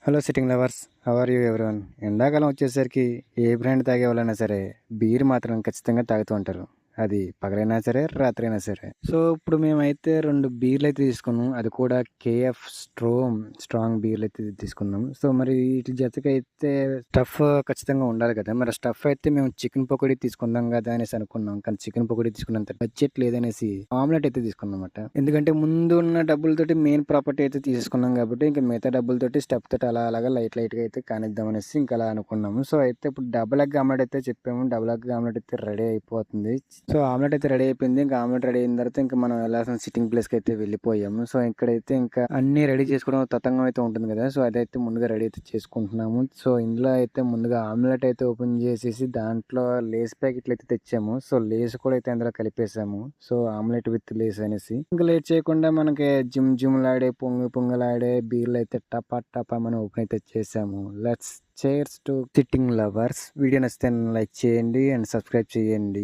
Hello sitting lovers, how are you everyone? ఎండాకాలం వచ్చేసరికి ఏ brand తాగే వాళ్ళైనా సరే బీర్ మాత్రం ఖచ్చితంగా తాగుతూ ఉంటారు. అది పగలైనా సరే, రాత్రైనా సరే. సో, ఇప్పుడు మేమైతే 2 బీర్‌లయితే తీసుకున్నాం. అది కూడా కేఎఫ్ స్ట్రాంగ్ బీర్‌లయితే తీసుకున్నాం. సో, మరి ఈట్లి జతకైతే స్టఫ్ ఖచ్చితంగా ఉండాలి కదా! మరి స్టఫ్ అయితే మేము చికెన్ పకోడీ తీసుకుందాం గదా అనేసి అనుకున్నాం. కానీ చికెన్ పకోడీ తీసుకున్నంత బడ్జెట్ లేదనేసి ఆమ్లెట్ అయితే తీసుకున్నామన్నమాట. ఎందుకంటే ముందు ఉన్న డబ్బులతోటి మెయిన్ ప్రాపర్టీ అయితే తీసేసుకున్నాం కాబట్టి, ఇంక మిగతా డబ్బులతోటి స్టఫ్ తోటి అలాగా లైట్‌గా అయితే కానిద్దాం అనేసి ఇంకా అలా అనుకున్నాము. సో, అయితే ఇప్పుడు డబుల్ ఎగ్ ఆమ్లెట్ అయితే చెప్పాము. డబుల్ ఎగ్ ఆమ్లెట్ అయితే రెడీ అయిపోతుంది. సో, ఆమ్లెట్ అయితే రెడీ అయిపోయింది. ఇంకా ఆమ్లెట్ రెడీ అయిన తర్వాత ఇంకా మనం వెళ్ళాల్సిన సిట్టింగ్ ప్లేస్‌కి అయితే వెళ్ళిపోయాము. సో, ఇక్కడైతే ఇంకా అన్నీ రెడీ చేసుకోవడం తతంగం అయితే ఉంటుంది కదా! సో, అదైతే ముందుగా రెడీ అయితే చేసుకుంటున్నాము. సో, ఇందులో అయితే ముందుగా ఆమ్లెట్ అయితే ఓపెన్ చేసేసి దాంట్లో లేస్ ప్యాకెట్లు అయితే తెచ్చాము. సో, లేస్ కూడా అయితే అందులో కలిపేసాము. సో, ఆమ్లెట్ విత్ లేస్ అనేసి. ఇంకా లేట్ చేయకుండా మనకి జిమ్‌లాడే పొంగులాడే బీర్లు అయితే టపా టపా మనం ఓపెన్ అయితే చేసాము. Let's chairs to sitting lovers. Video నచ్చితే లైక్ చేయండి అండ్ సబ్స్క్రైబ్ చేయండి.